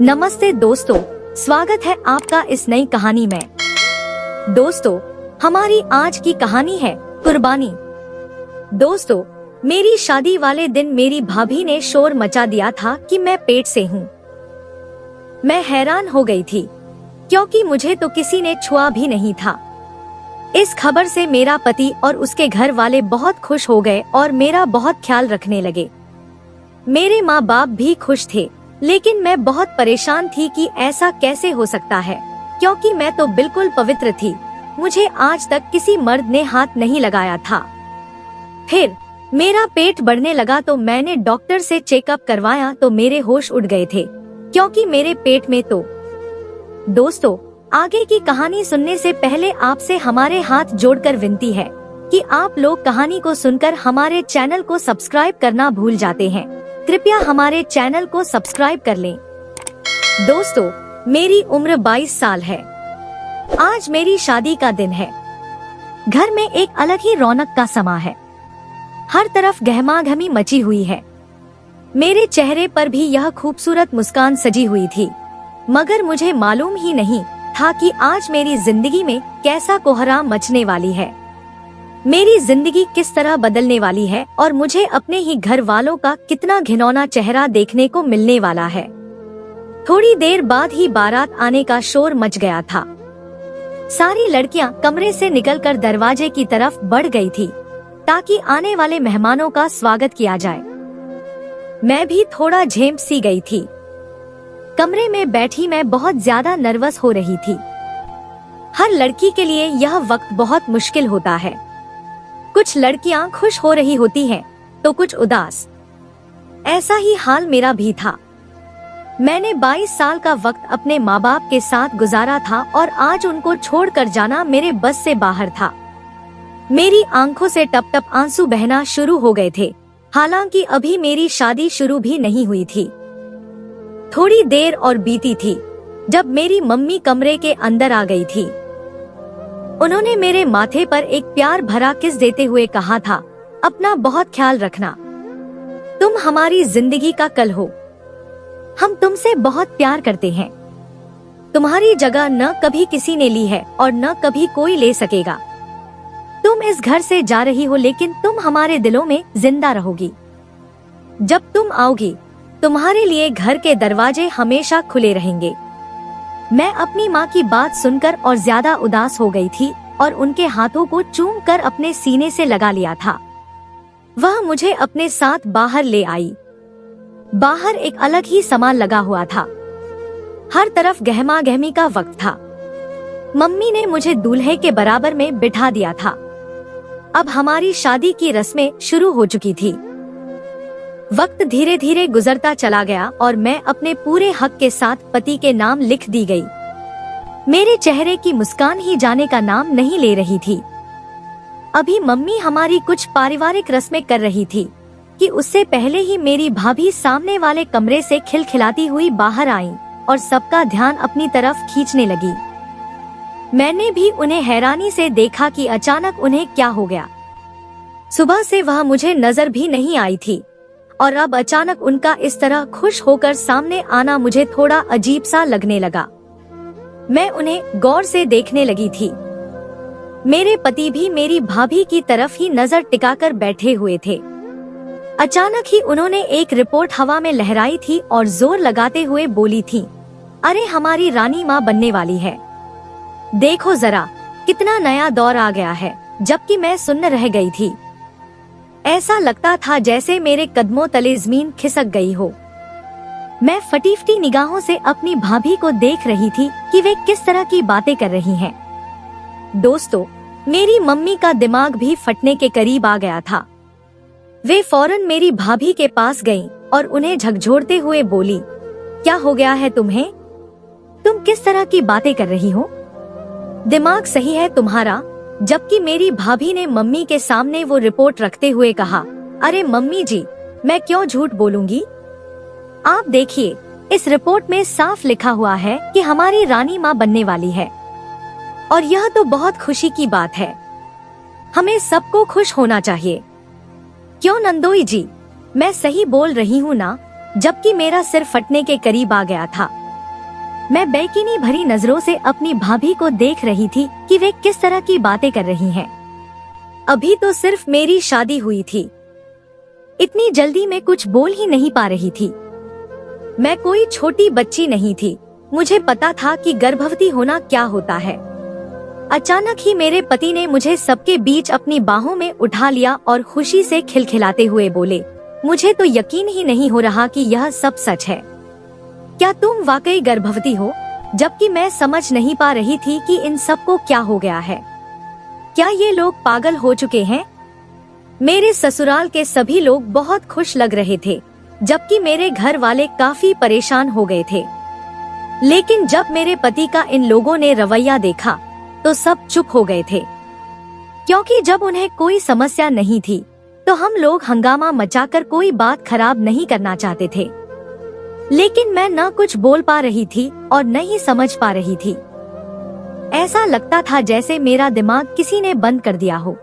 नमस्ते दोस्तों, स्वागत है आपका इस नई कहानी में। दोस्तों, हमारी आज की कहानी है कुर्बानी। दोस्तों, मेरी शादी वाले दिन मेरी भाभी ने शोर मचा दिया था कि मैं पेट से हूँ। मैं हैरान हो गई थी क्योंकि मुझे तो किसी ने छुआ भी नहीं था। इस खबर से मेरा पति और उसके घर वाले बहुत खुश हो गए और मेरा बहुत ख्याल रखने लगे। मेरे माँ बाप भी खुश थे, लेकिन मैं बहुत परेशान थी कि ऐसा कैसे हो सकता है, क्योंकि मैं तो बिल्कुल पवित्र थी। मुझे आज तक किसी मर्द ने हाथ नहीं लगाया था। फिर मेरा पेट बढ़ने लगा तो मैंने डॉक्टर से चेकअप करवाया तो मेरे होश उड़ गए थे, क्योंकि मेरे पेट में तो। दोस्तों, आगे की कहानी सुनने से पहले आपसे हमारे हाथ जोड़कर विनती है कि आप लोग कहानी को सुनकर हमारे चैनल को सब्सक्राइब करना भूल जाते हैं। कृपया हमारे चैनल को सब्सक्राइब कर लें। दोस्तों, मेरी उम्र 22 साल है। आज मेरी शादी का दिन है। घर में एक अलग ही रौनक का समा है। हर तरफ गहमागहमी मची हुई है। मेरे चेहरे पर भी यह खूबसूरत मुस्कान सजी हुई थी, मगर मुझे मालूम ही नहीं था कि आज मेरी जिंदगी में कैसा कोहराम मचने वाली है। मेरी जिंदगी किस तरह बदलने वाली है और मुझे अपने ही घर वालों का कितना घिनौना चेहरा देखने को मिलने वाला है। थोड़ी देर बाद ही बारात आने का शोर मच गया था। सारी लड़कियां कमरे से निकलकर दरवाजे की तरफ बढ़ गई थी ताकि आने वाले मेहमानों का स्वागत किया जाए। मैं भी थोड़ा झेंप सी गई थी। कमरे में बैठी मैं बहुत ज्यादा नर्वस हो रही थी। हर लड़की के लिए यह वक्त बहुत मुश्किल होता है। कुछ लड़कियां खुश हो रही होती हैं, तो कुछ उदास। ऐसा ही हाल मेरा भी था। मैंने 22 साल का वक्त अपने माँ बाप के साथ गुजारा था और आज उनको छोड़कर जाना मेरे बस से बाहर था। मेरी आंखों से टप टप आंसू बहना शुरू हो गए थे, हालांकि अभी मेरी शादी शुरू भी नहीं हुई थी। थोड़ी देर और बीती थी जब मेरी मम्मी कमरे के अंदर आ गई थी। उन्होंने मेरे माथे पर एक प्यार भरा किस देते हुए कहा था, अपना बहुत ख्याल रखना। तुम हमारी जिंदगी का कल हो। हम तुमसे बहुत प्यार करते हैं। तुम्हारी जगह न कभी किसी ने ली है और न कभी कोई ले सकेगा। तुम इस घर से जा रही हो, लेकिन तुम हमारे दिलों में जिंदा रहोगी। जब तुम आओगी, तुम्हारे लिए घर के दरवाजे हमेशा खुले रहेंगे। मैं अपनी माँ की बात सुनकर और ज्यादा उदास हो गई थी और उनके हाथों को चूम कर अपने सीने से लगा लिया था। वह मुझे अपने साथ बाहर ले आई। बाहर एक अलग ही समा लगा हुआ था। हर तरफ गहमा गहमी का वक्त था। मम्मी ने मुझे दूल्हे के बराबर में बिठा दिया था। अब हमारी शादी की रस्में शुरू हो चुकी थी। वक्त धीरे धीरे गुजरता चला गया और मैं अपने पूरे हक के साथ पति के नाम लिख दी गई। मेरे चेहरे की मुस्कान ही जाने का नाम नहीं ले रही थी। अभी मम्मी हमारी कुछ पारिवारिक रस्में कर रही थी कि उससे पहले ही मेरी भाभी सामने वाले कमरे से खिलखिलाती हुई बाहर आई और सबका ध्यान अपनी तरफ खींचने लगी। मैंने भी उन्हें हैरानी से देखा कि अचानक उन्हें क्या हो गया। सुबह से वह मुझे नजर भी नहीं आई थी और अब अचानक उनका इस तरह खुश होकर सामने आना मुझे थोड़ा अजीब सा लगने लगा। मैं उन्हें गौर से देखने लगी थी। मेरे पति भी मेरी भाभी की तरफ ही नजर टिकाकर बैठे हुए थे। अचानक ही उन्होंने एक रिपोर्ट हवा में लहराई थी और जोर लगाते हुए बोली थी, अरे हमारी रानी माँ बनने वाली है। देखो जरा, कितना नया दौर आ गया है। जबकि मैं सुन्न रह गई थी। ऐसा लगता था जैसे मेरे कदमों तले जमीन खिसक गई हो। मैं फटी फटी निगाहों से अपनी भाभी को देख रही थी कि वे किस तरह की बातें कर रही हैं। दोस्तों, मेरी मम्मी का दिमाग भी फटने के करीब आ गया था। वे फौरन मेरी भाभी के पास गईं और उन्हें झकझोरते हुए बोली, क्या हो गया है तुम्हें? तुम किस तरह की बातें कर रही हो? दिमाग सही है तुम्हारा? जबकि मेरी भाभी ने मम्मी के सामने वो रिपोर्ट रखते हुए कहा, अरे मम्मी जी, मैं क्यों झूठ बोलूंगी? आप देखिए, इस रिपोर्ट में साफ लिखा हुआ है कि हमारी रानी माँ बनने वाली है और यह तो बहुत खुशी की बात है। हमें सबको खुश होना चाहिए। क्यों नंदोई जी, मैं सही बोल रही हूँ ना? जबकि मेरा सिर फटने के करीब आ गया था। मैं बेकीनी भरी नजरों से अपनी भाभी को देख रही थी कि वे किस तरह की बातें कर रही हैं। अभी तो सिर्फ मेरी शादी हुई थी, इतनी जल्दी मैं कुछ बोल ही नहीं पा रही थी। मैं कोई छोटी बच्ची नहीं थी, मुझे पता था कि गर्भवती होना क्या होता है। अचानक ही मेरे पति ने मुझे सबके बीच अपनी बाहों में उठा लिया और खुशी से खिलखिलाते हुए बोले, मुझे तो यकीन ही नहीं हो रहा कि यह सब सच है। क्या तुम वाकई गर्भवती हो? जबकि मैं समझ नहीं पा रही थी कि इन सबको क्या हो गया है। क्या ये लोग पागल हो चुके हैं? मेरे ससुराल के सभी लोग बहुत खुश लग रहे थे, जबकि मेरे घर वाले काफी परेशान हो गए थे। लेकिन जब मेरे पति का इन लोगों ने रवैया देखा तो सब चुप हो गए थे, क्योंकि जब उन्हें कोई समस्या नहीं थी तो हम लोग हंगामा मचाकर कोई बात खराब नहीं करना चाहते थे। लेकिन मैं न कुछ बोल पा रही थी और न ही समझ पा रही थी। ऐसा लगता था जैसे मेरा दिमाग किसी ने बंद कर दिया हो।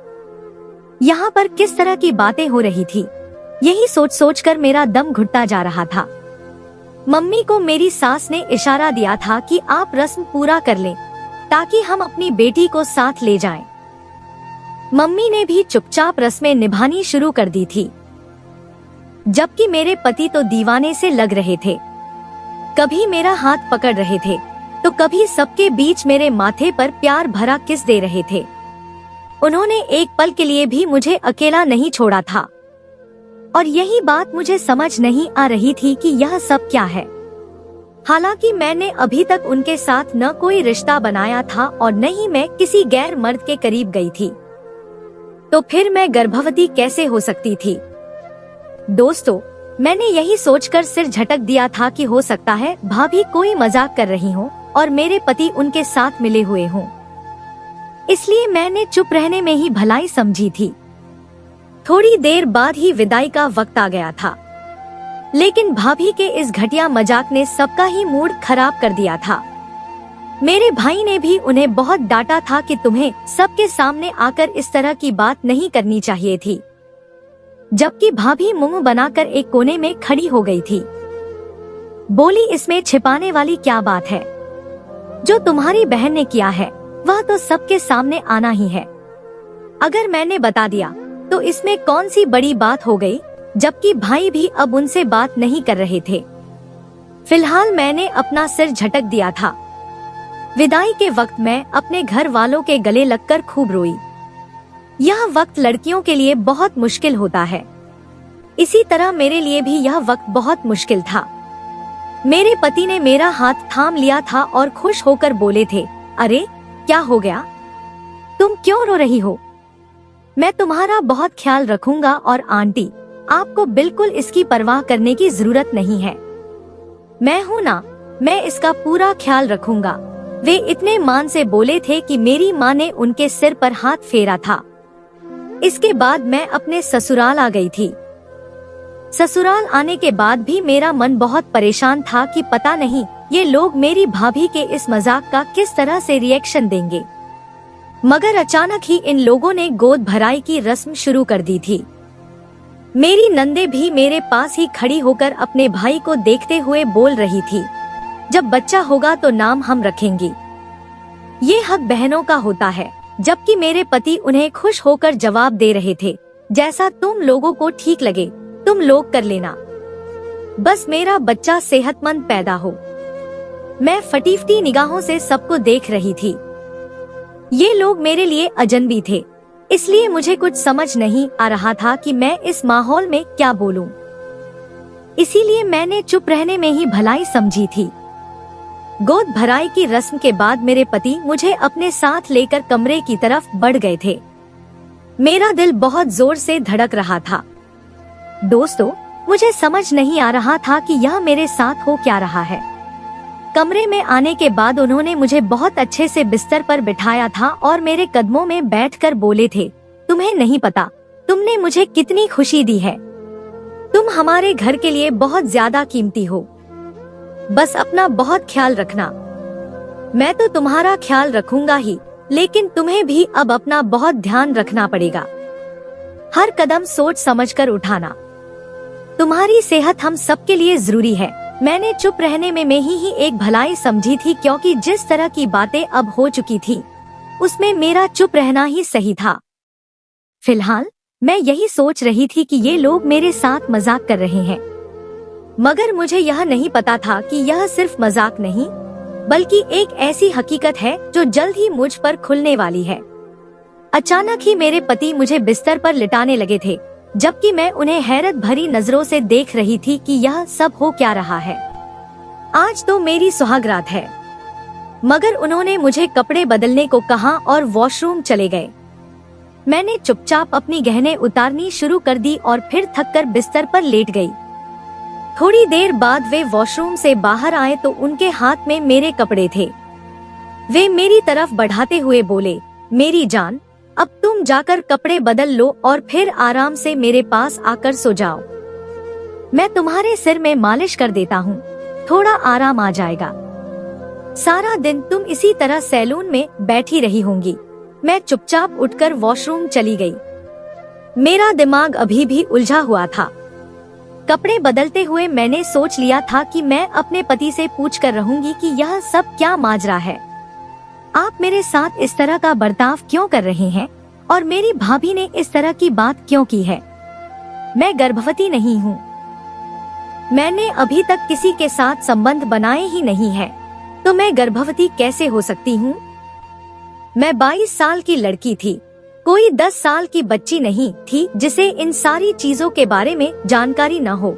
यहाँ पर किस तरह की बातें हो रही थी, यही सोच सोच कर मेरा दम घुटता जा रहा था। मम्मी को मेरी सास ने इशारा दिया था कि आप रस्म पूरा कर लें ताकि हम अपनी बेटी को साथ ले जाएं। मम्मी ने भी चुपचाप रस्में निभानी शुरू कर दी थी, जबकि मेरे पति तो दीवाने से लग रहे थे। कभी मेरा हाथ पकड़ रहे थे तो कभी सबके बीच मेरे माथे पर प्यार भरा किस दे रहे थे। उन्होंने एक पल के लिए भी मुझे अकेला नहीं छोड़ा था। और यही बात मुझे समझ नहीं आ रही थी कि यह सब क्या है। हालांकि मैंने अभी तक उनके साथ न कोई रिश्ता बनाया था और न ही मैं किसी गैर मर्द के करीब गई थी, तो फिर मैं गर्भवती कैसे हो सकती थी? दोस्तों, मैंने यही सोचकर सिर झटक दिया था कि हो सकता है भाभी कोई मजाक कर रही हो और मेरे पति उनके साथ मिले हुए हों। इसलिए मैंने चुप रहने में ही भलाई समझी थी। थोड़ी देर बाद ही विदाई का वक्त आ गया था, लेकिन भाभी के इस घटिया मजाक ने सबका ही मूड खराब कर दिया था। मेरे भाई ने भी उन्हें बहुत डांटा था कि तुम्हें सबके सामने आकर इस तरह की बात नहीं करनी चाहिए थी, जबकि भाभी मुंह बनाकर एक कोने में खड़ी हो गई थी। बोली, इसमें छिपाने वाली क्या बात है? जो तुम्हारी बहन ने किया है वह तो सबके सामने आना ही है। अगर मैंने बता दिया तो इसमें कौन सी बड़ी बात हो गई? जबकि भाई भी अब उनसे बात नहीं कर रहे थे। फिलहाल मैंने अपना सिर झटक दिया था। विदाई के वक्त मैं अपने घर वालों के गले लगकर खूब रोई। यह वक्त लड़कियों के लिए बहुत मुश्किल होता है, इसी तरह मेरे लिए भी यह वक्त बहुत मुश्किल था। मेरे पति ने मेरा हाथ थाम लिया था और खुश होकर बोले थे, अरे क्या हो गया? तुम क्यों रो रही हो? मैं तुम्हारा बहुत ख्याल रखूंगा और आंटी, आपको बिल्कुल इसकी परवाह करने की जरूरत नहीं है। मैं हूँ ना, मैं इसका पूरा ख्याल रखूंगा। वे इतने मान से बोले थे कि मेरी माँ ने उनके सिर पर हाथ फेरा था। इसके बाद मैं अपने ससुराल आ गई थी। ससुराल आने के बाद भी मेरा मन बहुत परेशान था कि पता नहीं ये लोग मेरी भाभी के इस मजाक का किस तरह से रिएक्शन देंगे। मगर अचानक ही इन लोगों ने गोद भराई की रस्म शुरू कर दी थी। मेरी नंदे भी मेरे पास ही खड़ी होकर अपने भाई को देखते हुए बोल रही थी, जब बच्चा होगा तो नाम हम रखेंगी। ये हक बहनों का होता है। जबकि मेरे पति उन्हें खुश होकर जवाब दे रहे थे, जैसा तुम लोगों को ठीक लगे तुम लोग कर लेना, बस मेरा बच्चा सेहतमंद पैदा हो। मैं फटीफटी निगाहों से सबको देख रही थी। ये लोग मेरे लिए अजनबी थे, इसलिए मुझे कुछ समझ नहीं आ रहा था कि मैं इस माहौल में क्या बोलूं। इसीलिए मैंने चुप रहने में ही भलाई समझी थी। गोद भराई की रस्म के बाद मेरे पति मुझे अपने साथ लेकर कमरे की तरफ बढ़ गए थे। मेरा दिल बहुत जोर से धड़क रहा था। दोस्तों, मुझे समझ नहीं आ रहा था कि यह मेरे साथ हो क्या रहा है। कमरे में आने के बाद उन्होंने मुझे बहुत अच्छे से बिस्तर पर बिठाया था और मेरे कदमों में बैठकर बोले थे, तुम्हें नहीं पता तुमने मुझे कितनी खुशी दी है। तुम हमारे घर के लिए बहुत ज्यादा कीमती हो। बस अपना बहुत ख्याल रखना। मैं तो तुम्हारा ख्याल रखूंगा ही, लेकिन तुम्हें भी अब अपना बहुत ध्यान रखना पड़ेगा। हर कदम सोच समझकर उठाना। तुम्हारी सेहत हम सबके लिए जरूरी है। मैंने चुप रहने में ही एक भलाई समझी थी, क्योंकि जिस तरह की बातें अब हो चुकी थी उसमें मेरा चुप रहना ही सही था। फिलहाल मैं यही सोच रही थी कि ये लोग मेरे साथ मजाक कर रहे हैं, मगर मुझे यह नहीं पता था कि यह सिर्फ मजाक नहीं बल्कि एक ऐसी हकीकत है जो जल्द ही मुझ पर खुलने वाली है। अचानक ही मेरे पति मुझे बिस्तर पर लिटाने लगे थे, जबकि मैं उन्हें हैरत भरी नजरों से देख रही थी कि यह सब हो क्या रहा है। आज तो मेरी सुहागरात है, मगर उन्होंने मुझे कपड़े बदलने को कहा और वॉशरूम चले गए। मैंने चुपचाप अपनी गहने उतारनी शुरू कर दी और फिर थककर बिस्तर पर लेट गई। थोड़ी देर बाद वे वॉशरूम से बाहर आए तो उनके हाथ में मेरे कपड़े थे। वे मेरी तरफ बढ़ाते हुए बोले, मेरी जान, अब तुम जाकर कपड़े बदल लो और फिर आराम से मेरे पास आकर सो जाओ। मैं तुम्हारे सिर में मालिश कर देता हूँ, थोड़ा आराम आ जाएगा। सारा दिन तुम इसी तरह सैलून में बैठी रही होंगी। मैं चुपचाप उठकर वॉशरूम चली गई। मेरा दिमाग अभी भी उलझा हुआ था। कपड़े बदलते हुए मैंने सोच लिया था कि मैं अपने पति से पूछ कर रहूंगी कि यह सब क्या माजरा है। आप मेरे साथ इस तरह का बर्ताव क्यों कर रहे हैं और मेरी भाभी ने इस तरह की बात क्यों की है। मैं गर्भवती नहीं हूँ। मैंने अभी तक किसी के साथ संबंध बनाए ही नहीं है, तो मैं गर्भवती कैसे हो सकती हूँ। मैं 22 साल की लड़की थी, कोई 10 साल की बच्ची नहीं थी जिसे इन सारी चीजों के बारे में जानकारी न हो।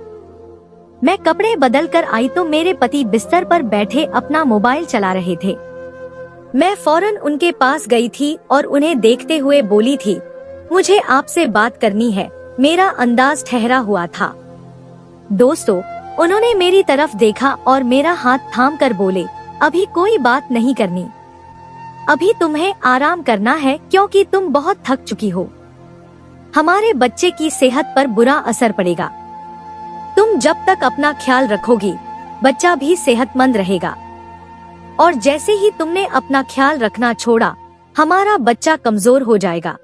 मैं कपड़े बदल कर आई तो मेरे पति बिस्तर पर बैठे अपना मोबाइल चला रहे थे। मैं फौरन उनके पास गई थी और उन्हें देखते हुए बोली थी, मुझे आपसे बात करनी है। मेरा अंदाज ठहरा हुआ था। दोस्तों, उन्होंने मेरी तरफ देखा और मेरा हाथ थाम कर बोले, अभी कोई बात नहीं करनी, अभी तुम्हें आराम करना है क्योंकि तुम बहुत थक चुकी हो। हमारे बच्चे की सेहत पर बुरा असर पड़ेगा। तुम जब तक अपना ख्याल रखोगी, बच्चा भी सेहतमंद रहेगा, और जैसे ही तुमने अपना ख्याल रखना छोड़ा, हमारा बच्चा कमजोर हो जाएगा।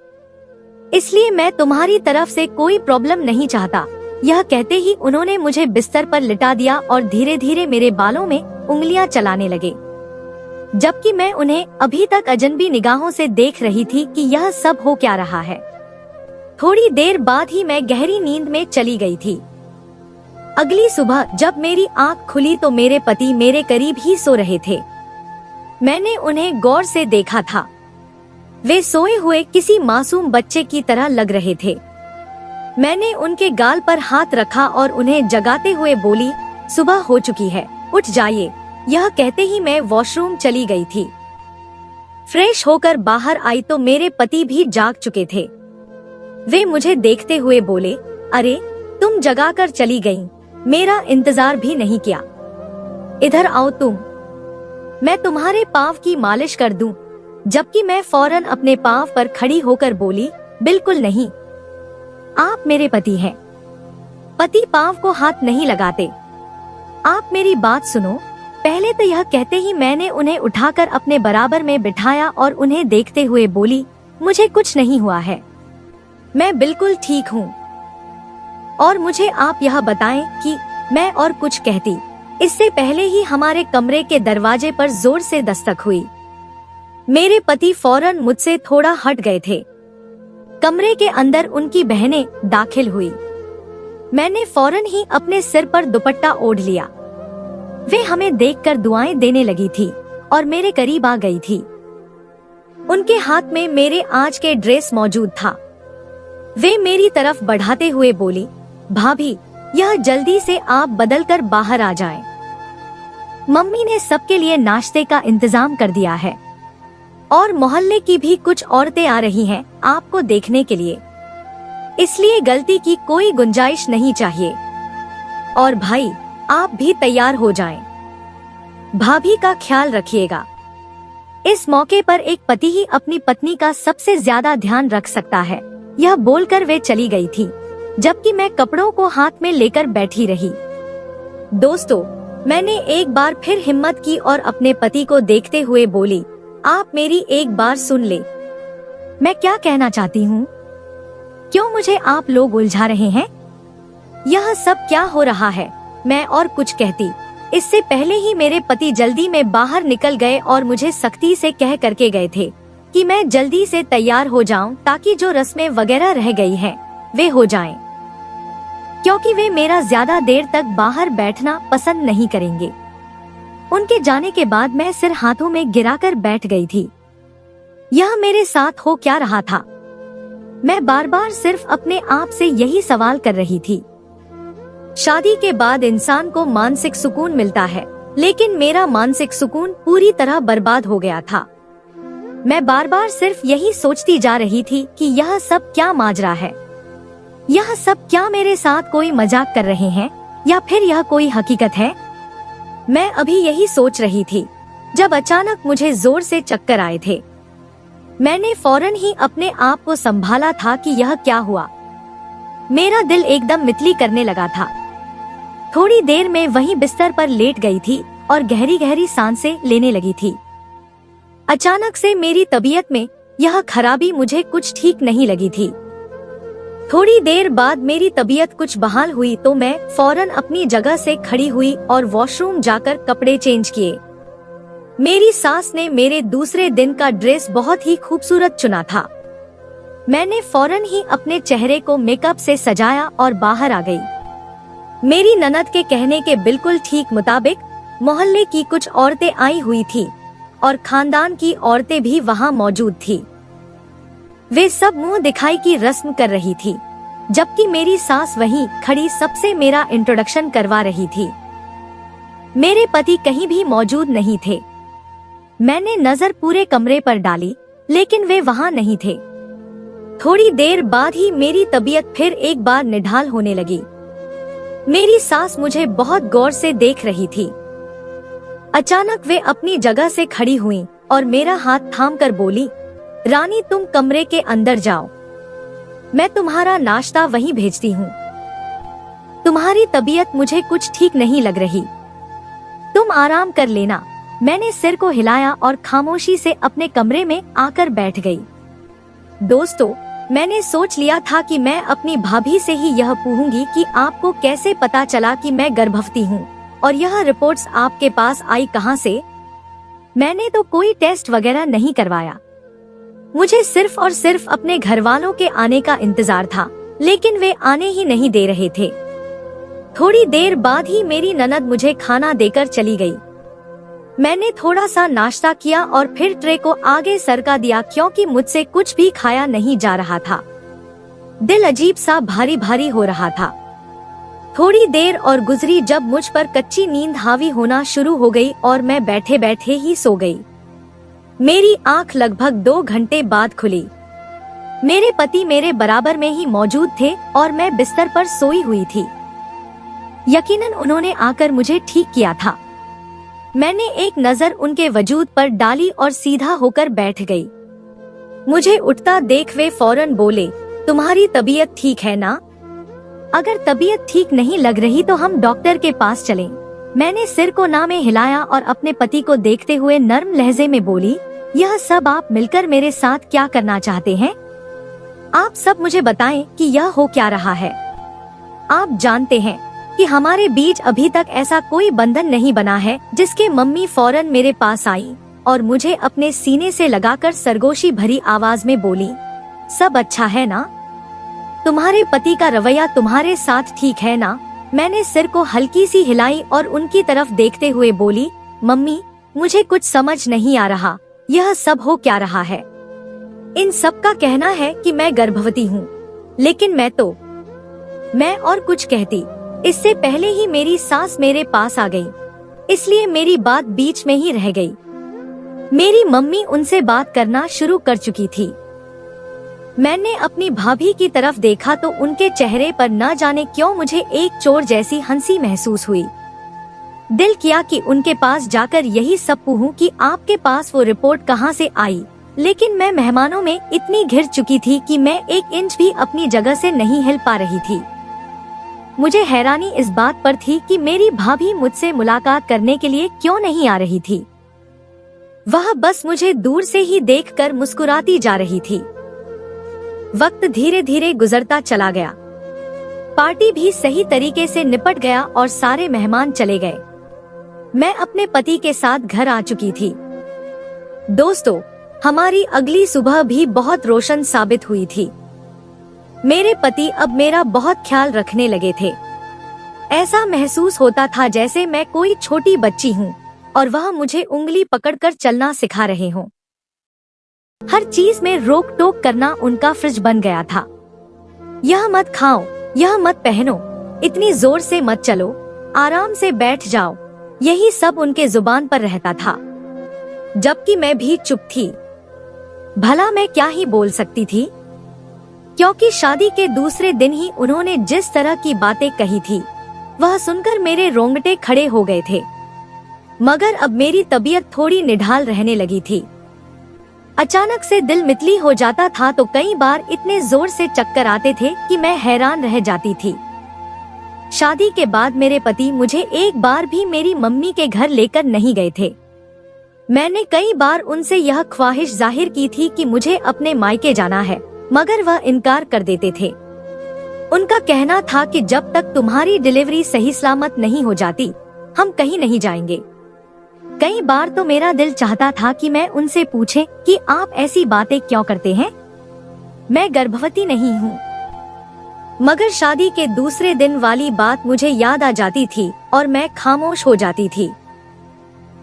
इसलिए मैं तुम्हारी तरफ से कोई प्रॉब्लम नहीं चाहता। यह कहते ही उन्होंने मुझे बिस्तर पर लिटा दिया और धीरे धीरे मेरे बालों में उंगलियां चलाने लगे, जबकि मैं उन्हें अभी तक अजनबी निगाहों से देख रही थी कि यह सब हो क्या रहा है। थोड़ी देर बाद ही मैं गहरी नींद में चली गई थी। अगली सुबह जब मेरी आंख खुली तो मेरे पति मेरे करीब ही सो रहे थे। मैंने उन्हें गौर से देखा था। वे सोए हुए किसी मासूम बच्चे की तरह लग रहे थे। मैंने उनके गाल पर हाथ रखा और उन्हें जगाते हुए बोली, सुबह हो चुकी है, उठ जाइए। यह कहते ही मैं वॉशरूम चली गई थी। फ्रेश होकर बाहर आई तो मेरे पति भी जाग चुके थे। वे मुझे देखते हुए बोले, अरे तुम जगाकर चली गईं, मेरा इंतजार भी नहीं किया। इधर आओ तुम, मैं तुम्हारे पाँव की मालिश कर दूं। जबकि मैं फौरन अपने पाँव पर खड़ी होकर बोली, बिल्कुल नहीं, आप मेरे पति हैं। पति पाँव को हाथ नहीं लगाते। आप मेरी बात सुनो। पहले तो यह कहते ही मैंने उन्हें उठाकर अपने बराबर में बिठाया और उन्हें देखते हुए बोली, मुझे कुछ नहीं हुआ है, मैं बिल्कुल ठीक हूँ। और मुझे आप यह बताएं कि मैं और कुछ कहती इससे पहले ही हमारे कमरे के दरवाजे पर जोर से दस्तक हुई। मेरे पति फौरन मुझसे थोड़ा हट गए थे। कमरे के अंदर उनकी बहनें दाखिल हुई। मैंने फौरन ही अपने सिर पर दुपट्टा ओढ़ लिया। वे हमें देखकर दुआएं देने लगी थी और मेरे करीब आ गई थी। उनके हाथ में मेरे आज के ड्रेस मौजूद था। वे मेरी तरफ बढ़ाते हुए बोली, भाभी, यह जल्दी से आप बदल कर बाहर आ जाएं। मम्मी ने सबके लिए नाश्ते का इंतजाम कर दिया है और मोहल्ले की भी कुछ औरतें आ रही हैं आपको देखने के लिए, इसलिए गलती की कोई गुंजाइश नहीं चाहिए। और भाई, आप भी तैयार हो जाएं। भाभी का ख्याल रखिएगा। इस मौके पर एक पति ही अपनी पत्नी का सबसे ज्यादा ध्यान रख सकता है। यह बोलकर वे चली गई थी, जबकि मैं कपड़ों को हाथ में लेकर बैठी रही। दोस्तों, मैंने एक बार फिर हिम्मत की और अपने पति को देखते हुए बोली, आप मेरी एक बार सुन ले। मैं क्या कहना चाहती हूँ? क्यों मुझे आप लोग उलझा रहे हैं? यह सब क्या हो रहा है? मैं और कुछ कहती इससे पहले ही मेरे पति जल्दी में बाहर निकल गए और मुझे सख्ती से कह करके गए थे कि मैं जल्दी से तैयार हो जाऊं ताकि जो रस्में वगैरह रह गई हैं वे हो जाएं, क्योंकि वे मेरा ज्यादा देर तक बाहर बैठना पसंद नहीं करेंगे। उनके जाने के बाद मैं सिर हाथों में गिराकर बैठ गई थी। यह मेरे साथ हो क्या रहा था? मैं बार बार सिर्फ अपने आप से यही सवाल कर रही थी। शादी के बाद इंसान को मानसिक सुकून मिलता है, लेकिन मेरा मानसिक सुकून पूरी तरह बर्बाद हो गया था। मैं बार बार सिर्फ यही सोचती जा रही थी कि यह सब क्या माजरा है, यह सब क्या मेरे साथ कोई मजाक कर रहे हैं या फिर यह कोई हकीकत है। मैं अभी यही सोच रही थी जब अचानक मुझे जोर से चक्कर आए थे। मैंने फौरन ही अपने आप को संभाला था कि यह क्या हुआ। मेरा दिल एकदम मितली करने लगा था। थोड़ी देर में वहीं बिस्तर पर लेट गई थी और गहरी गहरी सांसें लेने लगी थी। अचानक से मेरी तबीयत में यह खराबी मुझे कुछ ठीक नहीं लगी थी। थोड़ी देर बाद मेरी तबीयत कुछ बहाल हुई तो मैं फौरन अपनी जगह से खड़ी हुई और वॉशरूम जाकर कपड़े चेंज किए। मेरी सास ने मेरे दूसरे दिन का ड्रेस बहुत ही खूबसूरत चुना था। मैंने फौरन ही अपने चेहरे को मेकअप से सजाया और बाहर आ गई। मेरी ननद के कहने के बिल्कुल ठीक मुताबिक मोहल्ले की कुछ औरतें आई हुई थी और खानदान की औरतें भी वहां मौजूद थी। वे सब मुंह दिखाई की रस्म कर रही थी, जबकि मेरी सास वहीं खड़ी सबसे मेरा इंट्रोडक्शन करवा रही थी। मेरे पति कहीं भी मौजूद नहीं थे। मैंने नजर पूरे कमरे पर डाली, लेकिन वे वहां नहीं थे। थोड़ी देर बाद ही मेरी तबीयत फिर एक बार निढाल होने लगी। मेरी सास मुझे बहुत गौर से देख रही थी। अचानक वे अपनी जगह से खड़ी हुईं और मेरा हाथ थामकर बोली, रानी तुम कमरे के अंदर जाओ, मैं तुम्हारा नाश्ता वहीं भेजती हूँ। तुम्हारी तबीयत मुझे कुछ ठीक नहीं लग रही, तुम आराम कर लेना। मैंने सिर को हिलाया और खामोशी से अपने कमरे में आकर बैठ गई। दोस्तों, मैंने सोच लिया था कि मैं अपनी भाभी से ही यह पूछूंगी कि आपको कैसे पता चला कि मैं गर्भवती हूँ और यह रिपोर्ट्स आपके पास आई कहां से। मैंने तो कोई टेस्ट वगैरह नहीं करवाया। मुझे सिर्फ और सिर्फ अपने घर वालों के आने का इंतजार था, लेकिन वे आने ही नहीं दे रहे थे। थोड़ी देर बाद ही मेरी ननद मुझे खाना देकर चली गई। मैंने थोड़ा सा नाश्ता किया और फिर ट्रे को आगे सरका दिया, क्योंकि मुझसे कुछ भी खाया नहीं जा रहा था। दिल अजीब सा भारी भारी हो रहा था। थोड़ी देर और गुजरी जब मुझ पर कच्ची नींद हावी होना शुरू हो गई और मैं बैठे बैठे ही सो गई। मेरी आंख लगभग 2 घंटे बाद खुली। मेरे पति मेरे बराबर में ही मौजूद थे और मैं बिस्तर पर सोई हुई थी। यकीनन उन्होंने आकर मुझे ठीक किया था। मैंने एक नजर उनके वजूद पर डाली और सीधा होकर बैठ गई। मुझे उठता देख वे फौरन बोले, तुम्हारी तबीयत ठीक है ना? अगर तबीयत ठीक नहीं लग रही तो हम डॉक्टर के पास चलें। मैंने सिर को ना में हिलाया और अपने पति को देखते हुए नर्म लहजे में बोली, यह सब आप मिलकर मेरे साथ क्या करना चाहते हैं? आप सब मुझे बताएं कि यह हो क्या रहा है। आप जानते हैं कि हमारे बीच अभी तक ऐसा कोई बंधन नहीं बना है। जिसके मम्मी फौरन मेरे पास आई और मुझे अपने सीने से लगाकर सरगोशी भरी आवाज में बोली, सब अच्छा है ना? तुम्हारे पति का रवैया तुम्हारे साथ ठीक है ना? मैंने सिर को हल्की सी हिलाई और उनकी तरफ देखते हुए बोली, मम्मी मुझे कुछ समझ नहीं आ रहा, यह सब हो क्या रहा है? इन सब का कहना है कि मैं गर्भवती हूँ, लेकिन मैं और कुछ कहती इससे पहले ही मेरी सास मेरे पास आ गई, इसलिए मेरी बात बीच में ही रह गई। मेरी मम्मी उनसे बात करना शुरू कर चुकी थी। मैंने अपनी भाभी की तरफ देखा तो उनके चेहरे पर न जाने क्यों मुझे एक चोर जैसी हंसी महसूस हुई। दिल किया कि उनके पास जाकर यही सब पूछूं कि आपके पास वो रिपोर्ट कहां से आई, लेकिन मैं मेहमानों में इतनी घिर चुकी थी कि मैं 1 इंच भी अपनी जगह से नहीं हिल पा रही थी। मुझे हैरानी इस बात पर थी कि मेरी भाभी मुझसे मुलाकात करने के लिए क्यों नहीं आ रही थी। वह बस मुझे दूर से ही देखकर मुस्कुराती जा रही थी। वक्त धीरे धीरे गुजरता चला गया। पार्टी भी सही तरीके से निपट गया और सारे मेहमान चले गए। मैं अपने पति के साथ घर आ चुकी थी। दोस्तों, हमारी अगली सुबह भी बहुत रोशन साबित हुई थी। मेरे पति अब मेरा बहुत ख्याल रखने लगे थे। ऐसा महसूस होता था जैसे मैं कोई छोटी बच्ची हूँ और वह मुझे उंगली पकड़कर चलना सिखा रहे हों। हर चीज में रोक टोक करना उनका फ्रिज बन गया था। यह मत खाओ, यह मत पहनो, इतनी जोर से मत चलो, आराम से बैठ जाओ, यही सब उनके जुबान पर रहता था। जबकि मैं भी चुप थी। भला मैं क्या ही बोल सकती थी, क्योंकि शादी के दूसरे दिन ही उन्होंने जिस तरह की बातें कही थी वह सुनकर मेरे रोंगटे खड़े हो गए थे। मगर अब मेरी तबीयत थोड़ी निढाल रहने लगी थी। अचानक से दिल मितली हो जाता था तो कई बार इतने जोर से चक्कर आते थे कि मैं हैरान रह जाती थी। शादी के बाद मेरे पति मुझे एक बार भी मेरी मम्मी के घर लेकर नहीं गए थे। मैंने कई बार उनसे यह ख्वाहिश जाहिर की थी कि मुझे अपने मायके जाना है, मगर वह इनकार कर देते थे। उनका कहना था कि जब तक तुम्हारी डिलीवरी सही सलामत नहीं हो जाती हम कहीं नहीं जाएंगे। कई बार तो मेरा दिल चाहता था कि मैं उनसे पूछे कि आप ऐसी बातें क्यों करते हैं, मैं गर्भवती नहीं हूँ। मगर शादी के दूसरे दिन वाली बात मुझे याद आ जाती थी और मैं खामोश हो जाती थी।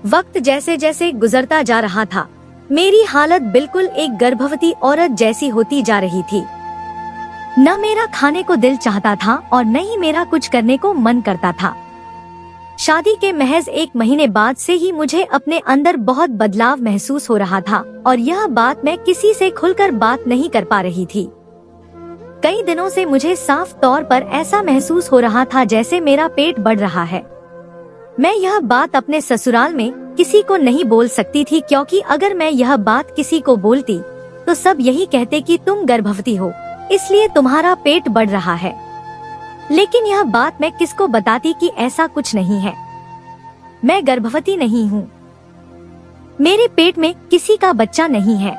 वक्त जैसे जैसे गुजरता जा रहा था मेरी हालत बिल्कुल एक गर्भवती औरत जैसी होती जा रही थी। न मेरा खाने को दिल चाहता था और न ही मेरा कुछ करने को मन करता था। शादी के महज 1 महीने बाद से ही मुझे अपने अंदर बहुत बदलाव महसूस हो रहा था और यह बात मैं किसी से खुलकर बात नहीं कर पा रही थी। कई दिनों से मुझे साफ तौर पर ऐसा महसूस हो रहा था जैसे मेरा पेट बढ़ रहा है। मैं यह बात अपने ससुराल में किसी को नहीं बोल सकती थी, क्योंकि अगर मैं यह बात किसी को बोलती तो सब यही कहते कि तुम गर्भवती हो, इसलिए तुम्हारा पेट बढ़ रहा है। लेकिन यह बात मैं किसको बताती कि ऐसा कुछ नहीं है, मैं गर्भवती नहीं हूँ, मेरे पेट में किसी का बच्चा नहीं है।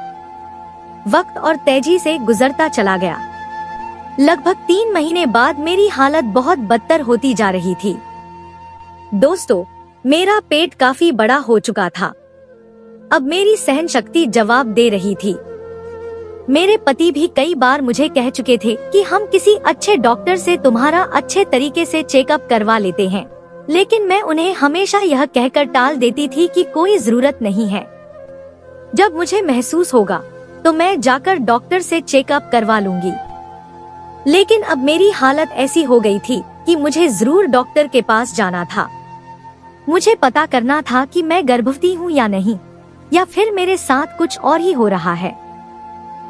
वक्त और तेजी से गुजरता चला गया। लगभग 3 महीने बाद मेरी हालत बहुत बदतर होती जा रही थी। दोस्तों, मेरा पेट काफी बड़ा हो चुका था। अब मेरी सहन शक्ति जवाब दे रही थी। मेरे पति भी कई बार मुझे कह चुके थे कि हम किसी अच्छे डॉक्टर से तुम्हारा अच्छे तरीके से चेकअप करवा लेते हैं, लेकिन मैं उन्हें हमेशा यह कहकर टाल देती थी कि कोई जरूरत नहीं है। जब मुझे महसूस होगा तो मैं जाकर डॉक्टर से चेकअप करवा लूंगी। लेकिन अब मेरी हालत ऐसी हो गई थी कि मुझे जरूर डॉक्टर के पास जाना था। मुझे पता करना था कि मैं गर्भवती हूँ या नहीं, या फिर मेरे साथ कुछ और ही हो रहा है।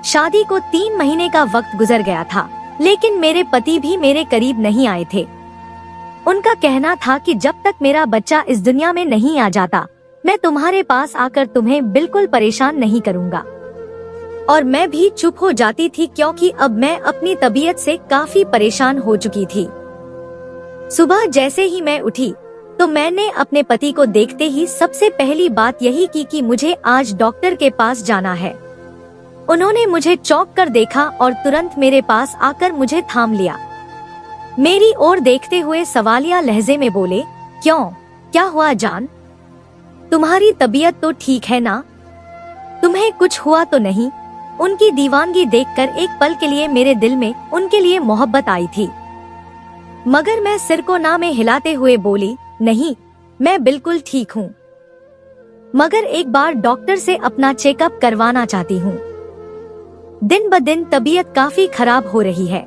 शादी को 3 महीने का वक्त गुजर गया था, लेकिन मेरे पति भी मेरे करीब नहीं आए थे। उनका कहना था कि जब तक मेरा बच्चा इस दुनिया में नहीं आ जाता मैं तुम्हारे पास आकर तुम्हें बिल्कुल परेशान नहीं करूँगा। और मैं भी चुप हो जाती थी, क्योंकि अब मैं अपनी तबीयत से काफी परेशान हो चुकी थी। सुबह जैसे ही मैं उठी तो मैंने अपने पति को देखते ही सबसे पहली बात यही की कि मुझे आज डॉक्टर के पास जाना है। उन्होंने मुझे चौंक कर देखा और तुरंत मेरे पास आकर मुझे थाम लिया। मेरी ओर देखते हुए सवालिया लहजे में बोले, क्यों, क्या हुआ जान? तुम्हारी तबीयत तो ठीक है ना? तुम्हें कुछ हुआ तो नहीं? उनकी दीवानगी देखकर एक पल के लिए मेरे दिल में उनके लिए मोहब्बत आई थी, मगर मैं सिर को ना में हिलाते हुए बोली, नहीं, मैं बिल्कुल ठीक हूँ, मगर एक बार डॉक्टर से अपना चेकअप करवाना चाहती हूँ। दिन ब दिन तबीयत काफी खराब हो रही है।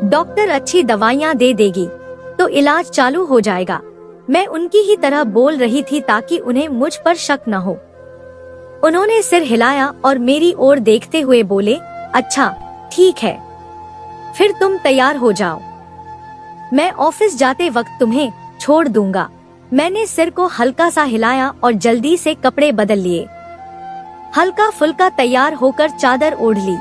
डॉक्टर अच्छी दवाइयाँ दे देगी तो इलाज चालू हो जाएगा। मैं उनकी ही तरह बोल रही थी ताकि उन्हें मुझ पर शक न हो। उन्होंने सिर हिलाया और मेरी ओर देखते हुए बोले, अच्छा ठीक है, फिर तुम तैयार हो जाओ, मैं ऑफिस जाते वक्त तुम्हें छोड़ दूंगा। मैंने सिर को हल्का सा हिलाया और जल्दी से कपड़े बदल लिए। हल्का फुल्का तैयार होकर चादर ओढ़ ली।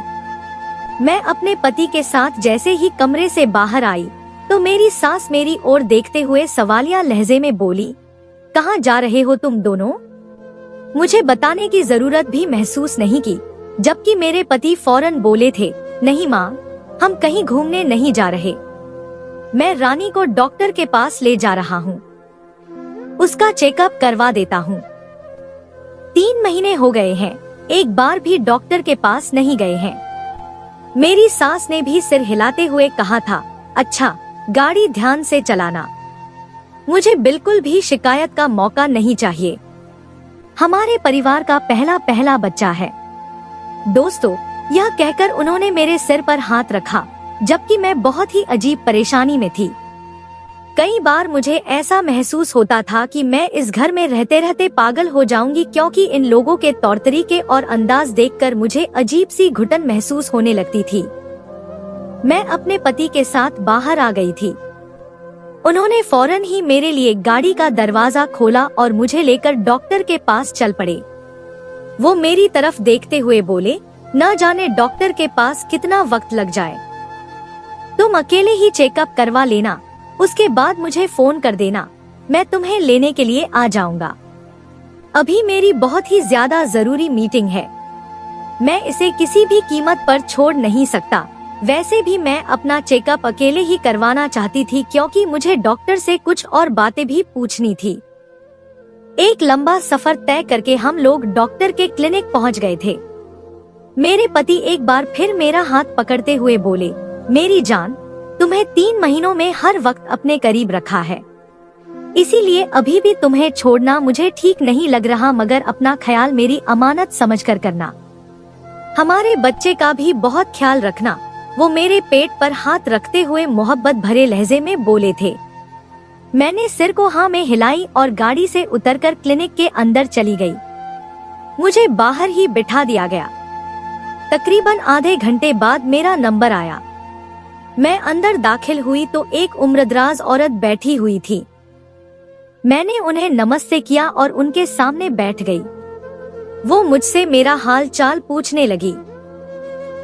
मैं अपने पति के साथ जैसे ही कमरे से बाहर आई तो मेरी सास मेरी ओर देखते हुए सवालिया लहजे में बोली, कहाँ जा रहे हो तुम दोनों? मुझे बताने की जरूरत भी महसूस नहीं की, जबकि मेरे पति फौरन बोले थे, नहीं माँ, हम कहीं घूमने नहीं जा रहे, मैं रानी को डॉक्टर के पास ले जा रहा हूँ। उसका चेकअप करवा देता हूँ। 3 महीने हो गए हैं, एक बार भी डॉक्टर के पास नहीं गए हैं। मेरी सास ने भी सिर हिलाते हुए कहा था, अच्छा गाड़ी ध्यान से चलाना। मुझे बिल्कुल भी शिकायत का मौका नहीं चाहिए। हमारे परिवार का पहला बच्चा है। दोस्तों, यह कहकर उन्होंने मेरे सिर पर हाथ रखा, जबकि मैं बहुत ही अजीब परेशानी में थी। कई बार मुझे ऐसा महसूस होता था कि मैं इस घर में रहते रहते पागल हो जाऊंगी, क्योंकि इन लोगों के तौर तरीके और अंदाज देखकर मुझे अजीब सी घुटन महसूस होने लगती थी। मैं अपने पति के साथ बाहर आ गई थी। उन्होंने फौरन ही मेरे लिए गाड़ी का दरवाजा खोला और मुझे लेकर डॉक्टर के पास चल पड़े। वो मेरी तरफ देखते हुए बोले, न जाने डॉक्टर के पास कितना वक्त लग जाए। तुम अकेले ही चेकअप करवा लेना, उसके बाद मुझे फोन कर देना, मैं तुम्हें लेने के लिए आ जाऊंगा। अभी मेरी बहुत ही ज्यादा जरूरी मीटिंग है, मैं इसे किसी भी कीमत पर छोड़ नहीं सकता। वैसे भी मैं अपना चेकअप अकेले ही करवाना चाहती थी, क्योंकि मुझे डॉक्टर से कुछ और बातें भी पूछनी थी। एक लंबा सफर तय करके हम लोग डॉक्टर के क्लिनिक पहुंच गए थे। मेरे पति एक बार फिर मेरा हाथ पकड़ते हुए बोले, मेरी जान, तुम्हें 3 महीनों में हर वक्त अपने करीब रखा है, इसीलिए अभी भी तुम्हें छोड़ना मुझे ठीक नहीं लग रहा, मगर अपना ख्याल मेरी अमानत समझकर करना। हमारे बच्चे का भी बहुत ख्याल रखना। वो मेरे पेट पर हाथ रखते हुए मोहब्बत भरे लहजे में बोले थे। मैंने सिर को हाँ में हिलाई और गाड़ी से उतरकर क्लिनिक के अंदर चली गई। मुझे बाहर ही बिठा दिया गया। तकरीबन आधे घंटे बाद मेरा नंबर आया। मैं अंदर दाखिल हुई तो एक उम्रदराज औरत बैठी हुई थी। मैंने उन्हें नमस्ते किया और उनके सामने बैठ गई। वो मुझसे मेरा हाल चाल पूछने लगी।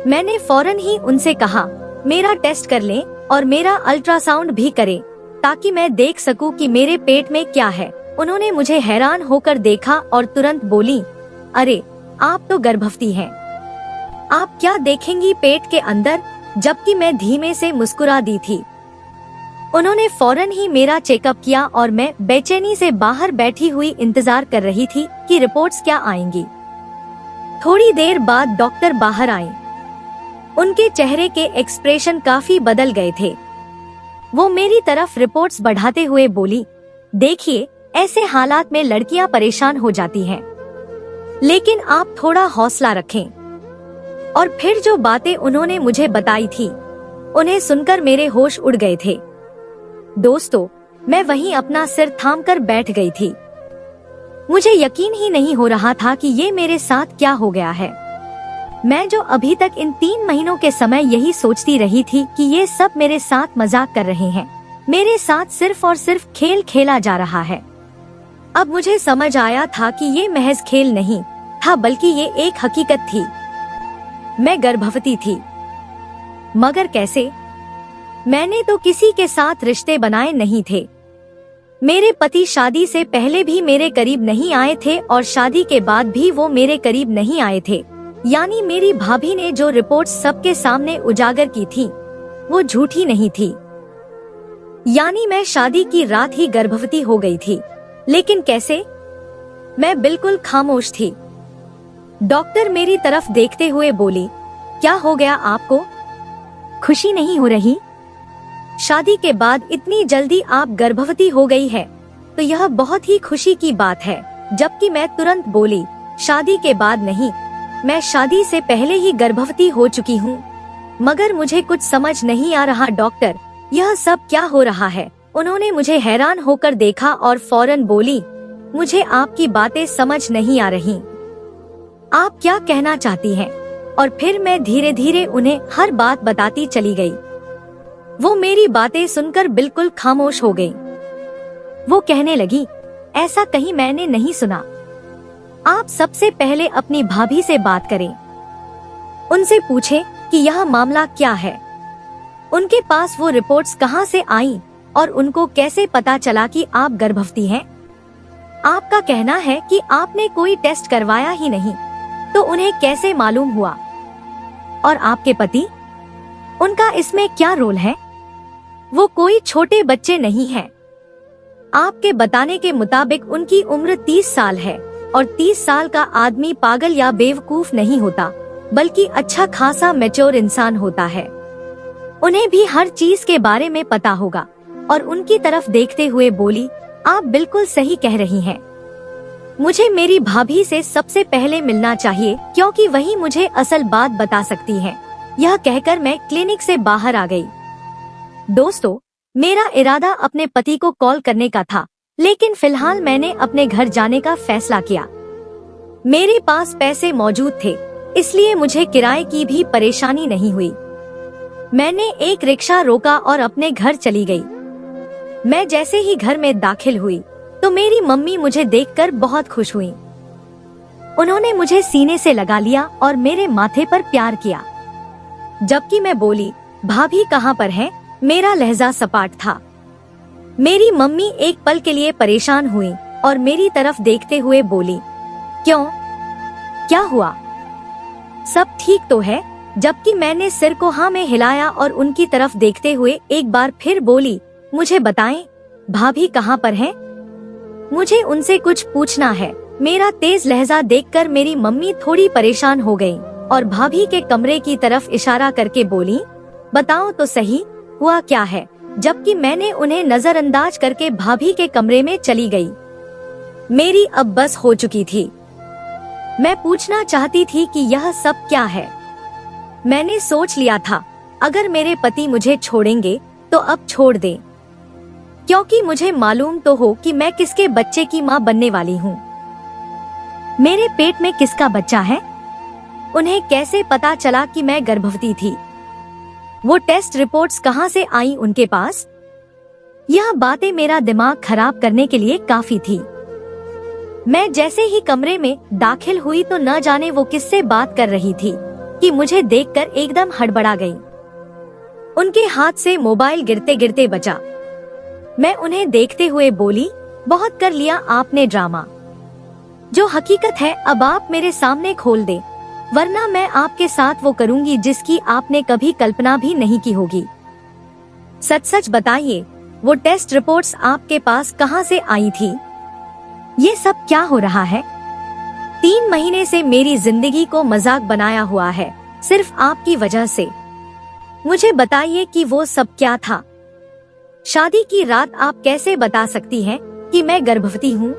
मैंने फौरन ही उनसे कहा, मेरा टेस्ट कर लें और मेरा अल्ट्रासाउंड भी करें, ताकि मैं देख सकूं कि मेरे पेट में क्या है। उन्होंने मुझे हैरान होकर देखा और तुरंत बोली, अरे आप तो गर्भवती हैं, आप क्या देखेंगी पेट के अंदर? जबकि मैं धीमे से मुस्कुरा दी थी। उन्होंने फौरन ही मेरा चेकअप किया और मैं बेचैनी से बाहर बैठी हुई इंतजार कर रही थी कि रिपोर्ट्स क्या आएंगी। थोड़ी देर बाद डॉक्टर बाहर आए। उनके चेहरे के एक्सप्रेशन काफी बदल गए थे। वो मेरी तरफ रिपोर्ट्स बढ़ाते हुए बोली, देखिए, ऐसे हालात में लड़कियां परेशान हो जाती हैं, लेकिन आप थोड़ा हौसला रखें। और फिर जो बातें उन्होंने मुझे बताई थी, उन्हें सुनकर मेरे होश उड़ गए थे। दोस्तों, मैं वहीं अपना सिर थामकर बैठ गई थी। मुझे यकीन ही नहीं हो रहा था कि ये मेरे साथ क्या हो गया है। मैं जो अभी तक इन 3 महीनों के समय यही सोचती रही थी कि ये सब मेरे साथ मजाक कर रहे हैं, मेरे साथ सिर्फ और सिर्फ खेल खेला जा रहा है। अब मुझे समझ आया था कि ये महज खेल नहीं था, बल्कि ये एक हकीकत थी। मैं गर्भवती थी। मगर कैसे? मैंने तो किसी के साथ रिश्ते बनाए नहीं थे। मेरे पति शादी से पहले भी मेरे करीब नहीं आए थे और शादी के बाद भी वो मेरे करीब नहीं आए थे। यानी मेरी भाभी ने जो रिपोर्ट्स सबके सामने उजागर की थी, वो झूठी नहीं थी। यानी मैं शादी की रात ही गर्भवती हो गई थी। लेकिन कैसे? मैं बिल्कुल खामोश थी। डॉक्टर मेरी तरफ देखते हुए बोली, क्या हो गया आपको? खुशी नहीं हो रही? शादी के बाद इतनी जल्दी आप गर्भवती हो गई है, तो यह बहुत ही खुशी की बात है। जबकि मैं तुरंत बोली, शादी के बाद नहीं, मैं शादी से पहले ही गर्भवती हो चुकी हूँ। मगर मुझे कुछ समझ नहीं आ रहा डॉक्टर, यह सब क्या हो रहा है? उन्होंने मुझे हैरान होकर देखा और फौरन बोली, मुझे आपकी बातें समझ नहीं आ रही, आप क्या कहना चाहती हैं? और फिर मैं धीरे धीरे उन्हें हर बात बताती चली गई। वो मेरी बातें सुनकर बिल्कुल खामोश हो गई। वो कहने लगी, ऐसा कहीं मैंने नहीं सुना। आप सबसे पहले अपनी भाभी से बात करें, उनसे पूछें कि यह मामला क्या है। उनके पास वो रिपोर्ट्स कहां से आई और उनको कैसे पता चला कि आप गर्भवती हैं? आपका कहना है कि आपने कोई टेस्ट करवाया ही नहीं, तो उन्हें कैसे मालूम हुआ? और आपके पति, उनका इसमें क्या रोल है? वो कोई छोटे बच्चे नहीं हैं। आपके बताने के मुताबिक उनकी उम्र 30 साल है और 30 साल का आदमी पागल या बेवकूफ नहीं होता, बल्कि अच्छा खासा मैच्योर इंसान होता है। उन्हें भी हर चीज के बारे में पता होगा और उनकी तरफ देखते हुए बोली, आप बिल्कुल सही कह रही हैं। मुझे मेरी भाभी से सबसे पहले मिलना चाहिए, क्योंकि वही मुझे असल बात बता सकती हैं। यह कहकर मैं क्लिनिक से बाहर आ गई। दोस्तों, मेरा इरादा अपने पति को कॉल करने का था, लेकिन फिलहाल मैंने अपने घर जाने का फैसला किया। मेरे पास पैसे मौजूद थे, इसलिए मुझे किराए की भी परेशानी नहीं हुई। मैंने एक रिक्शा रोका और अपने घर चली गई। मैं जैसे ही घर में दाखिल हुई तो मेरी मम्मी मुझे देखकर बहुत खुश हुई। उन्होंने मुझे सीने से लगा लिया और मेरे माथे पर प्यार किया। जबकि मैं बोली, भाभी कहाँ पर है, मेरा लहजा सपाट था। मेरी मम्मी एक पल के लिए परेशान हुई और मेरी तरफ देखते हुए बोली, क्यों, क्या हुआ, सब ठीक तो है? जबकि मैंने सिर को हाँ में हिलाया और उनकी तरफ देखते हुए एक बार फिर बोली, मुझे बताएं, भाभी कहाँ पर हैं? मुझे उनसे कुछ पूछना है। मेरा तेज लहजा देखकर मेरी मम्मी थोड़ी परेशान हो गई और भाभी के कमरे की तरफ इशारा करके बोली, बताओ तो सही, हुआ क्या है? जबकि मैंने उन्हें नजरअंदाज करके भाभी के कमरे में चली गई। मेरी अब बस हो चुकी थी। मैं पूछना चाहती थी कि यह सब क्या है। मैंने सोच लिया था, अगर मेरे पति मुझे छोड़ेंगे तो अब छोड़ दें, क्योंकि मुझे मालूम तो हो कि मैं किसके बच्चे की माँ बनने वाली हूँ। मेरे पेट में किसका बच्चा है? उन्हें कैसे पता चला कि मैं गर्भवती थी? वो टेस्ट रिपोर्ट्स कहाँ से आई उनके पास? यह बातें मेरा दिमाग खराब करने के लिए काफी थी। मैं जैसे ही कमरे में दाखिल हुई तो न जाने वो किससे बात कर रही थी कि मुझे देखकर एकदम हड़बड़ा गई। उनके हाथ से मोबाइल गिरते गिरते बचा। मैं उन्हें देखते हुए बोली, बहुत कर लिया आपने ड्रामा। जो हकीकत है अब आप मेरे सामने खोल दे, वरना मैं आपके साथ वो करूंगी जिसकी आपने कभी कल्पना भी नहीं की होगी। सच सच बताइए, वो टेस्ट रिपोर्ट्स आपके पास कहाँ से आई थी? ये सब क्या हो रहा है? 3 महीने से मेरी जिंदगी को मजाक बनाया हुआ है, सिर्फ आपकी वजह से। मुझे बताइए कि वो सब क्या था? शादी की रात आप कैसे बता सकती हैं कि मैं गर्भवती हूँ?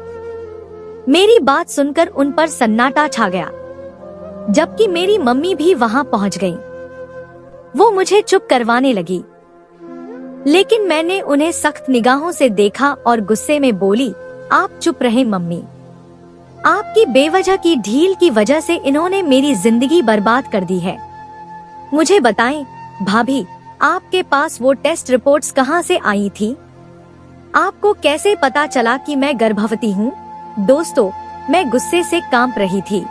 मेरी बात सुनकर उन पर सन्नाटा छा गया, जबकि मेरी मम्मी भी वहाँ पहुँच गईं। वो मुझे चुप करवाने लगी, लेकिन मैंने उन्हें सख्त निगाहों से देखा और गुस्से में बोली, आप चुप रहे मम्मी। आपकी बेवजह की ढील की वजह से इन्होंने मेरी जिंदगी बर्बाद कर दी है। मुझे बताएं, भाभी, आपके पास वो टेस्ट रिपोर्ट्स कहाँ से आई थी? आपको कैसे पता चला कि मैं गर्भवती हूँ? दोस्तों, मैं गुस्से से कांप रही थी।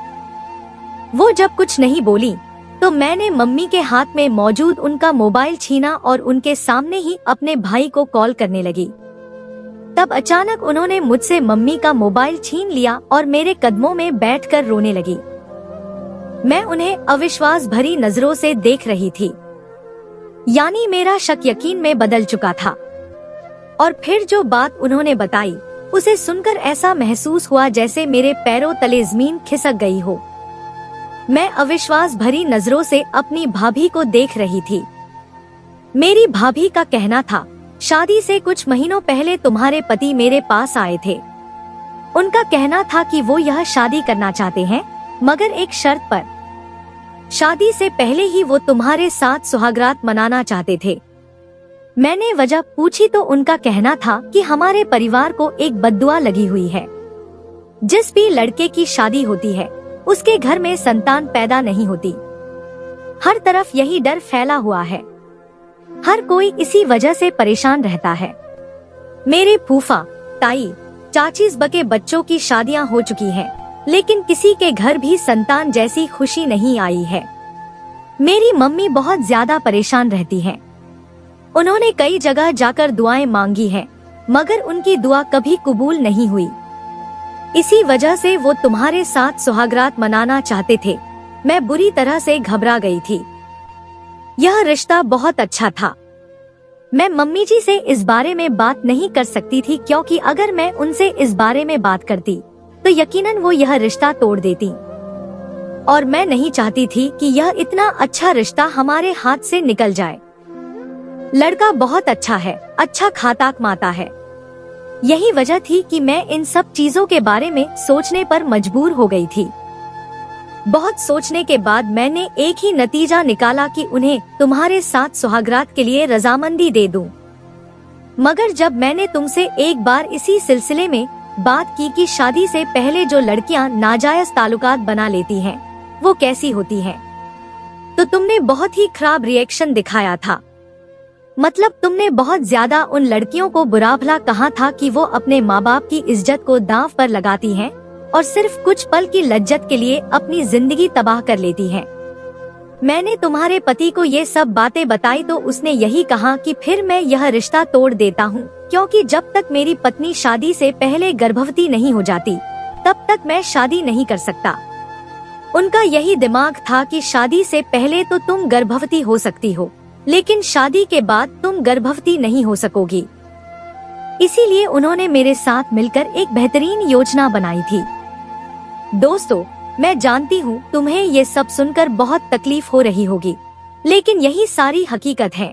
वो जब कुछ नहीं बोली तो मैंने मम्मी के हाथ में मौजूद उनका मोबाइल छीना और उनके सामने ही अपने भाई को कॉल करने लगी। तब अचानक उन्होंने मुझसे मम्मी का मोबाइल छीन लिया और मेरे कदमों में बैठकर रोने लगी। मैं उन्हें अविश्वास भरी नजरों से देख रही थी, यानी मेरा शक यकीन में बदल चुका था। और फिर जो बात उन्होंने बताई, उसे सुनकर ऐसा महसूस हुआ जैसे मेरे पैरों तले जमीन खिसक गई हो। मैं अविश्वास भरी नजरों से अपनी भाभी को देख रही थी। मेरी भाभी का कहना था, शादी से कुछ महीनों पहले तुम्हारे पति मेरे पास आए थे। उनका कहना था कि वो यह शादी करना चाहते हैं, मगर एक शर्त पर। शादी से पहले ही वो तुम्हारे साथ सुहागरात मनाना चाहते थे। मैंने वजह पूछी तो उनका कहना था कि हमारे परिवार को एक बद्दुआ लगी हुई है। जिस भी लड़के की शादी होती है उसके घर में संतान पैदा नहीं होती। हर तरफ यही डर फैला हुआ है। हर कोई इसी वजह से परेशान रहता है। मेरे फूफा, ताई, चाचीज के बच्चों की शादियां हो चुकी हैं, लेकिन किसी के घर भी संतान जैसी खुशी नहीं आई है। मेरी मम्मी बहुत ज्यादा परेशान रहती हैं। उन्होंने कई जगह जाकर दुआएं मांगी हैं, मगर उनकी दुआ कभी कबूल नहीं हुई। इसी वजह से वो तुम्हारे साथ सुहागरात मनाना चाहते थे। मैं बुरी तरह से घबरा गई थी। यह रिश्ता बहुत अच्छा था। मैं मम्मी जी से इस बारे में बात नहीं कर सकती थी, क्योंकि अगर मैं उनसे इस बारे में बात करती तो यकीनन वो यह रिश्ता तोड़ देती, और मैं नहीं चाहती थी कि यह इतना अच्छा रिश्ता हमारे हाथ से निकल जाए। लड़का बहुत अच्छा है, अच्छा खाता कमाता है। यही वजह थी कि मैं इन सब चीजों के बारे में सोचने पर मजबूर हो गई थी। बहुत सोचने के बाद मैंने एक ही नतीजा निकाला कि उन्हें तुम्हारे साथ सुहागरात के लिए रजामंदी दे दूं। मगर जब मैंने तुमसे एक बार इसी सिलसिले में बात की कि शादी से पहले जो लड़कियां नाजायज ताल्लुकात बना लेती हैं, वो कैसी होती हैं, तो तुमने बहुत ही खराब रिएक्शन दिखाया था। मतलब तुमने बहुत ज्यादा उन लड़कियों को बुरा भला कहा था कि वो अपने माँ बाप की इज्जत को दांव पर लगाती हैं और सिर्फ कुछ पल की लज्जत के लिए अपनी जिंदगी तबाह कर लेती हैं। मैंने तुम्हारे पति को ये सब बातें बताई तो उसने यही कहा कि फिर मैं यह रिश्ता तोड़ देता हूँ, क्योंकि जब तक मेरी पत्नी शादी से पहले गर्भवती नहीं हो जाती तब तक मैं शादी नहीं कर सकता। उनका यही दिमाग था कि शादी से पहले तो तुम गर्भवती हो सकती हो, लेकिन शादी के बाद तुम गर्भवती नहीं हो सकोगी। इसीलिए उन्होंने मेरे साथ मिलकर एक बेहतरीन योजना बनाई थी। दोस्तों, मैं जानती हूँ तुम्हें ये सब सुनकर बहुत तकलीफ हो रही होगी, लेकिन यही सारी हकीकत है।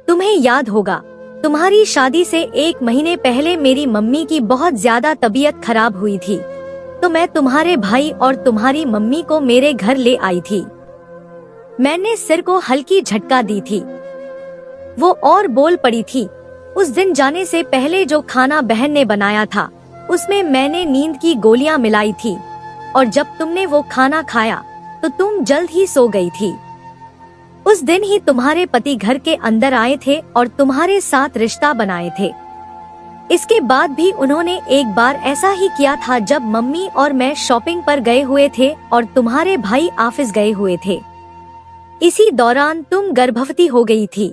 तुम्हें याद होगा, तुम्हारी शादी से 1 महीने पहले मेरी मम्मी की बहुत ज्यादा तबीयत खराब हुई थी, तो मैं तुम्हारे भाई और तुम्हारी मम्मी को मेरे घर ले आई थी। मैंने सिर को हल्की झटका दी थी। वो और बोल पड़ी थी, उस दिन जाने से पहले जो खाना बहन ने बनाया था उसमें मैंने नींद की गोलियां मिलाई थी, और जब तुमने वो खाना खाया तो तुम जल्द ही सो गई थी। उस दिन ही तुम्हारे पति घर के अंदर आए थे और तुम्हारे साथ रिश्ता बनाए थे। इसके बाद भी उन्होंने एक बार ऐसा ही किया था जब मम्मी और मैं शॉपिंग पर गए हुए थे और तुम्हारे भाई ऑफिस गए हुए थे। इसी दौरान तुम गर्भवती हो गई थी।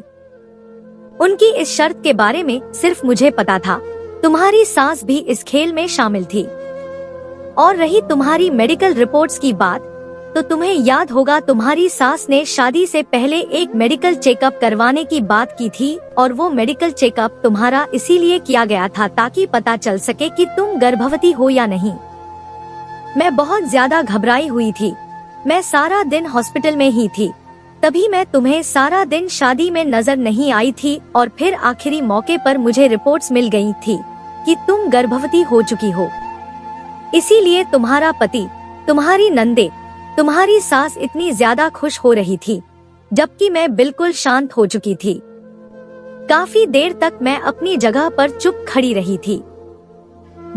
उनकी इस शर्त के बारे में सिर्फ मुझे पता था, तुम्हारी सास भी इस खेल में शामिल थी। और रही तुम्हारी मेडिकल रिपोर्ट्स की बात, तो तुम्हें याद होगा तुम्हारी सास ने शादी से पहले एक मेडिकल चेकअप करवाने की बात की थी, और वो मेडिकल चेकअप तुम्हारा इसीलिए किया गया था ताकि पता चल सके कि तुम गर्भवती हो या नहीं। मैं बहुत ज्यादा घबराई हुई थी। मैं सारा दिन हॉस्पिटल में ही थी, तभी मैं तुम्हें सारा दिन शादी में नजर नहीं आई थी, और फिर आखिरी मौके पर मुझे रिपोर्ट्स मिल गई थी कि तुम गर्भवती हो चुकी हो। इसीलिए तुम्हारा पति, तुम्हारी नंदे, तुम्हारी सास इतनी ज्यादा खुश हो रही थी, जबकि मैं बिल्कुल शांत हो चुकी थी। काफी देर तक मैं अपनी जगह पर चुप खड़ी रही थी।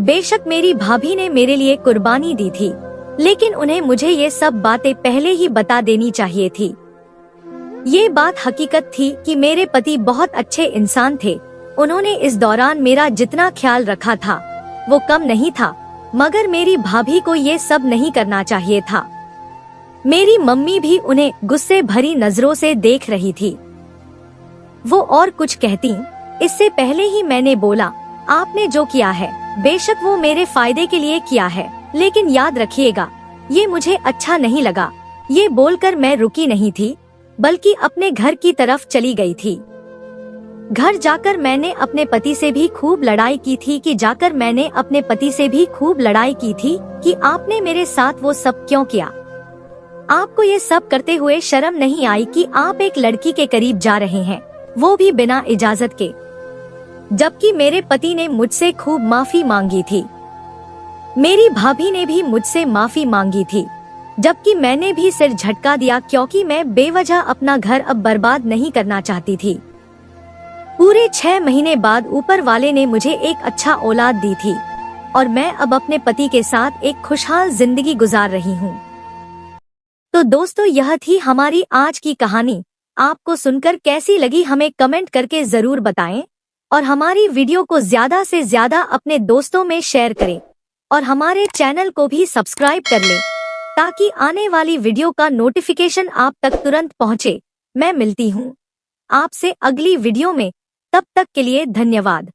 बेशक मेरी भाभी ने मेरे लिए कुर्बानी दी थी, लेकिन उन्हें मुझे ये सब बातें पहले ही बता देनी चाहिए थी। ये बात हकीकत थी कि मेरे पति बहुत अच्छे इंसान थे। उन्होंने इस दौरान मेरा जितना ख्याल रखा था वो कम नहीं था, मगर मेरी भाभी को ये सब नहीं करना चाहिए था। मेरी मम्मी भी उन्हें गुस्से भरी नजरों से देख रही थी। वो और कुछ कहती, इससे पहले ही मैंने बोला, आपने जो किया है बेशक वो मेरे फायदे के लिए किया है, लेकिन याद रखिएगा ये मुझे अच्छा नहीं लगा। ये बोलकर मैं रुकी नहीं थी, बल्कि अपने घर की तरफ चली गई थी। घर जाकर मैंने अपने पति से भी खूब लड़ाई की थी कि आपने मेरे साथ वो सब क्यों किया। आपको ये सब करते हुए शर्म नहीं आई कि आप एक लड़की के करीब जा रहे हैं, वो भी बिना इजाजत के। जबकि मेरे पति ने मुझसे खूब माफी मांगी थी। मेरी भाभी ने भी मुझसे माफी मांगी थी, जबकि मैंने भी सिर झटका दिया, क्योंकि मैं बेवजह अपना घर अब बर्बाद नहीं करना चाहती थी। पूरे 6 महीने बाद ऊपर वाले ने मुझे एक अच्छा औलाद दी थी, और मैं अब अपने पति के साथ एक खुशहाल जिंदगी गुजार रही हूँ। तो दोस्तों, यह थी हमारी आज की कहानी। आपको सुनकर कैसी लगी हमें कमेंट करके जरूर बताएं, और हमारी वीडियो को ज्यादा से ज्यादा अपने दोस्तों में शेयर करें, और हमारे चैनल को भी सब्सक्राइब कर लें, ताकि आने वाली वीडियो का नोटिफिकेशन आप तक तुरंत पहुंचे। मैं मिलती हूँ आपसे अगली वीडियो में, तब तक के लिए धन्यवाद।